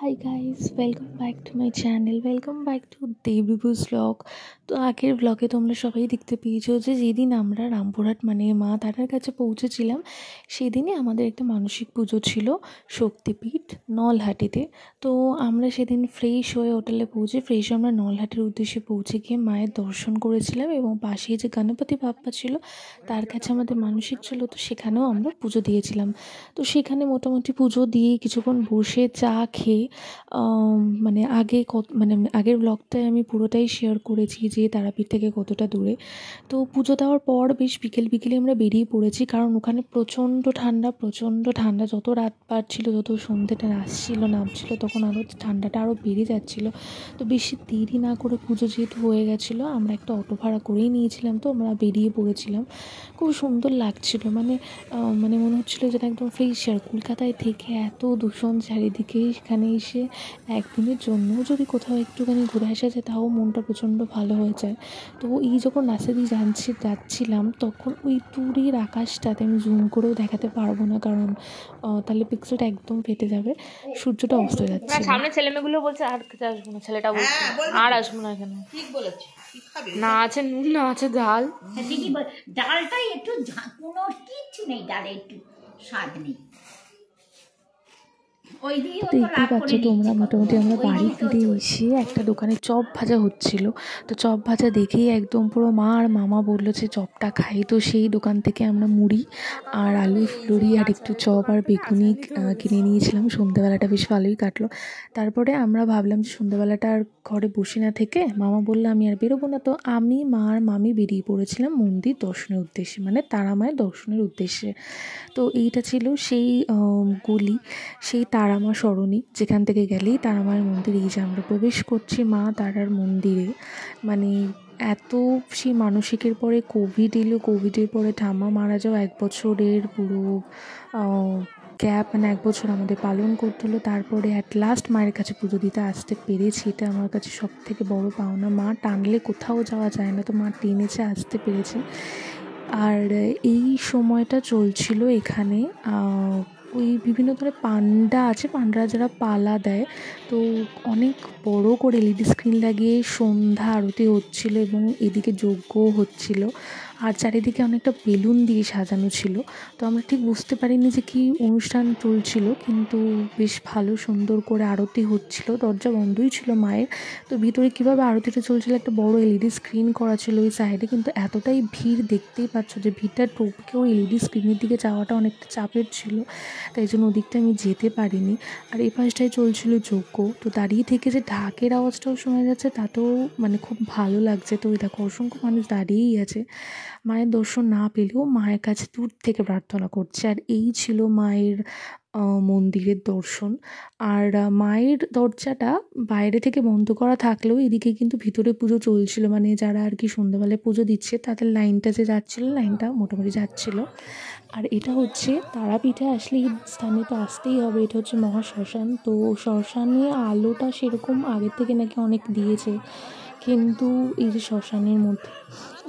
Hi guys, welcome back to my channel, welcome back to Debribhuj vlog. তো আগের ব্লগে তোমরা সবাই দেখতে পেয়েছো যে যেদিন আমরা রামপুরহাট মানে মা তারার কাছে পৌঁছেছিলাম সেদিনই আমাদের একটা মানসিক পুজো ছিল শক্তিপীঠ নলহাটিতে। তো আমরা সেদিন ফ্রেশ হয়ে হোটেলে পৌঁছে ফ্রেশ আমরা নলহাটির উদ্দেশ্যে পৌঁছে গিয়ে মায়ের দর্শন করেছিলাম এবং পাশেই যে গণপতি বাপ্পা ছিল তার কাছে আমাদের মানসিক ছিল, তো সেখানেও আমরা পুজো দিয়েছিলাম। তো সেখানে মোটামুটি পুজো দিয়ে কিছুক্ষণ বসে চা খেয়ে মানে আগের ব্লগটায় আমি পুরোটাই শেয়ার করেছি যে তারাপীঠ থেকে কতটা দূরে। তো পুজো দেওয়ার পর বেশ বিকেলে আমরা বেরিয়ে পড়েছি, কারণ ওখানে প্রচণ্ড ঠান্ডা। যত রাত বাড়ছিল, যত সন্ধ্যেটা নামছিল তখন আরও ঠান্ডাটা আরও বেড়ে যাচ্ছিলো। তো বেশি দেরি না করে পুজো যেহেতু হয়ে গেছিলো, আমরা একটা অটো ভাড়া করেই নিয়েছিলাম, তো আমরা বেরিয়ে পড়েছিলাম। খুব সুন্দর লাগছিলো, মানে মনে হচ্ছিলো যেটা একদম ফ্রেশ এয়ার। কলকাতায় থেকে এত দূষণ চারিদিকে, সেখানে এসে একদিনের জন্য যদি কোথাও একটুখানি ঘুরে আসা যায় তাও মনটা প্রচণ্ড ভালো হয়ে যায়। তো এই যখন রাস্তা দিয়ে যাচ্ছিলাম তখন ওই দূরের আকাশটাতে আমি জুম করেও দেখাতে পারবো না, কারণ তাহলে পিক্সেলটা একদম ফেটে যাবে। সূর্যটা অস্ত যাচ্ছে, সামনে ছেলেমেয়েগুলো বলছে আর খেতে আসবো না, ছেলেটা বলছে আর আসবো না এখানে। ঠিক বলেছে। না আছে নুন, না আছে ডাল। ঠিকই ডালটাই একটু কোনো কিচ্ছু নেই, ডালে একটু স্বাদ নেই। দেখতেই পাচ্ছ তোমরা, মোটামুটি আমরা বাড়ি ফিরে এসে একটা দোকানে চপ ভাজা হচ্ছিল। তো চপ ভাজা দেখেই একদম পুরো মা আর মামা বললো যে চপটা খাই। তো সেই দোকান থেকে আমরা মুড়ি আর আলু ফুলুরি আর একটু চপ আর বেগুনি কিনে নিয়েছিলাম। সন্ধ্যেবেলাটা বেশ ভালোই কাটলো। তারপরে আমরা ভাবলাম যে সন্ধ্যেবেলাটা আর ঘরে বসে না থেকে, মামা বললো আমি আর বেরোবো না। তো আমি, মা আর মামি বেরিয়ে পড়েছিলাম মন্দির দর্শনের উদ্দেশ্যে, মানে তারা মায়ের দর্শনের উদ্দেশ্যে। তো এইটা ছিল সেই গলি, সেই তারামা সরণি, যেখান থেকে গেলেই তারামায়ের মন্দির। এই যে আমরা প্রবেশ করছি মা তারার মন্দিরে। মানে এত সেই মানসিকের পরে কোভিড এলো, কোভিডের পরে ঠাম্মা মারা যাওয়া 1 বছরের পুরো গ্যাপ, মানে 1 বছর আমাদের পালন করতে হলো। তারপরে অ্যাট লাস্ট মায়ের কাছে পুজো দিতে আসতে পেরেছি, এটা আমার কাছে সব থেকে বড় পাওনা। মা টানলে কোথাও যাওয়া যায় না, তো মা টেনেছে, আসতে পেরেছে। আর এই সময়টা চলছিল এখানে ওই বিভিন্ন ধরনের পান্ডা আছে, পান্ডারা যারা পালা দেয়, তো অনেক বড় করে এলইডি স্ক্রিন লাগিয়ে সন্ধ্যা আরতি হচ্ছিল এবং এদিকে যজ্ঞও হচ্ছিল। আর চারিদিকে অনেকটা বেলুন দিয়ে সাজানো ছিল। তো আমরা ঠিক বুঝতে পারিনি যে কী অনুষ্ঠান চলছিল, কিন্তু বেশ ভালো সুন্দর করে আরতি হচ্ছিল। দরজা বন্ধই ছিল মায়ের, তো ভিতরে কীভাবে আরতিটা চলছিল, একটা বড় এলইডি স্ক্রিন করা ছিল ওই সাইডে। কিন্তু এতটাই ভিড়, দেখতেই পাচ্ছ যে ভিড়টা টপকেও এলইডি স্ক্রিনের দিকে যাওয়াটা অনেকটা চাপের ছিল, তাই জন্য ওদিকটা আমি যেতে পারিনি। আর এই পাশটায় চলছিল যজ্ঞ, তো দাঁড়িয়ে থেকে যে ঢাকের আওয়াজটাও শোনা যাচ্ছে তাতেও মানে খুব ভালো লাগছে। তো ওই দেখো অসংখ্য মানুষ দাঁড়িয়েই আছে, মায়ের দর্শন না পেলেও মায়ের কাছে দূর থেকে প্রার্থনা করছে। আর এই ছিল মায়ের মন্দিরের দর্শন। আর মায়ের দরজাটা বাইরে থেকে বন্ধ করা থাকলেও এদিকে কিন্তু ভিতরে পুজো চলছিল, মানে যারা আর কি সন্ধ্যাবেলায় পুজো দিচ্ছে তাদের লাইনটা যে যাচ্ছিলো, লাইনটা মোটামুটি যাচ্ছিল। আর এটা হচ্ছে তারাপীঠে আসলে এই স্থানে তো আসতেই হবে, এটা হচ্ছে মহাশ্মশান। তো শ্মশানে আলোটা সেরকম আগের থেকে নাকি অনেক দিয়েছে, কিন্তু এই যে শ্মশানের মধ্যে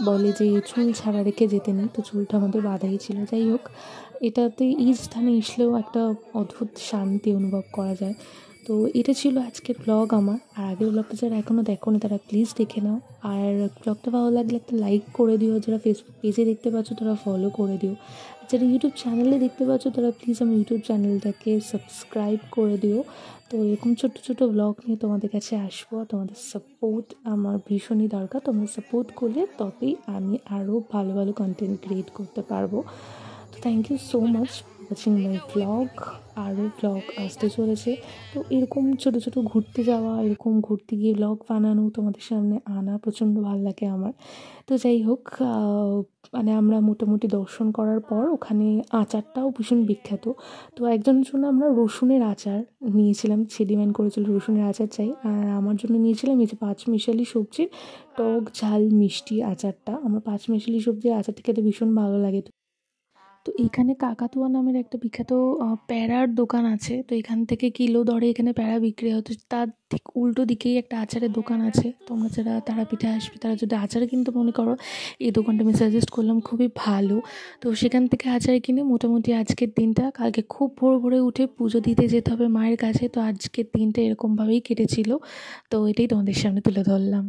বলে যে চুল ছাড়া রেখে যেতে নেই, তো চুলটা আমাদের বাঁধাই ছিল। যাই হোক, এটাতে এই স্থানে আসলেও একটা অদ্ভুত শান্তি অনুভব করা যায়। তো এটা ছিল আজকের ব্লগ আমার। আর আগের ব্লগটা যারা এখনও দেখোনি তারা প্লিজ দেখে নাও। আর ব্লগটা ভালো লাগলে একটা লাইক করে দিও, যারা ফেসবুক পেজে দেখতে পাচ্ছ তারা ফলো করে দিও, যারা ইউটিউব চ্যানেলে দেখতে পাচ্ছ তারা প্লিজ আমার ইউটিউব চ্যানেলটাকে সাবস্ক্রাইব করে দিও। তো এরকম ছোট্টো ছোটো ব্লগ নিয়ে তোমাদের কাছে আসবো। তোমাদের সাপোর্ট আমার ভীষণই দরকার, তোমরা সাপোর্ট করলে তবেই আমি আরও ভালো ভালো কন্টেন্ট ক্রিয়েট করতে পারবো। তো thank you so much watching my blog. আরও ব্লগ আসতে চলেছে। তো এরকম ছোটো ছোটো ঘুরতে যাওয়া, এরকম ঘুরতে গিয়ে ব্লগ বানানো, তোমাদের সামনে আনা প্রচণ্ড ভালো লাগে আমার। তো যাই হোক, মানে আমরা মোটামুটি দর্শন করার পর ওখানে আচারটাও ভীষণ বিখ্যাত। তো একজনের জন্য আমরা রসুনের আচার নিয়েছিলাম, সে ডিমান্ড করেছিল রসুনের আচার চাই। আর আমার জন্য নিয়েছিলাম এই যে 5 মিশালি সবজির টক ঝাল মিষ্টি আচারটা। আমার 5 মিশালি সবজির আচারটা খেতে ভীষণ ভালো লাগে। তো এখানে কাকাতুয়া নামের একটা বিখ্যাত প্যারার দোকান আছে। তো এখান থেকে কিলো দরে এখানে প্যারা বিক্রি হতো। তার ঠিক উল্টো দিকেই একটা আচারের দোকান আছে। তোমরা যারা তারাপীঠে আসবে তারা যদি আচার কিনতে মনে করো, এই দোকানটা আমি সাজেস্ট করলাম, খুবই ভালো। তো সেখান থেকে আচার কিনে মোটামুটি আজকের দিনটা, কালকে খুব ভোর ভোরে উঠে পুজো দিতে যেতে হবে মায়ের কাছে। তো আজকের দিনটা এরকমভাবেই কেটেছিল। তো এটাই তোমাদের সামনে তুলে ধরলাম।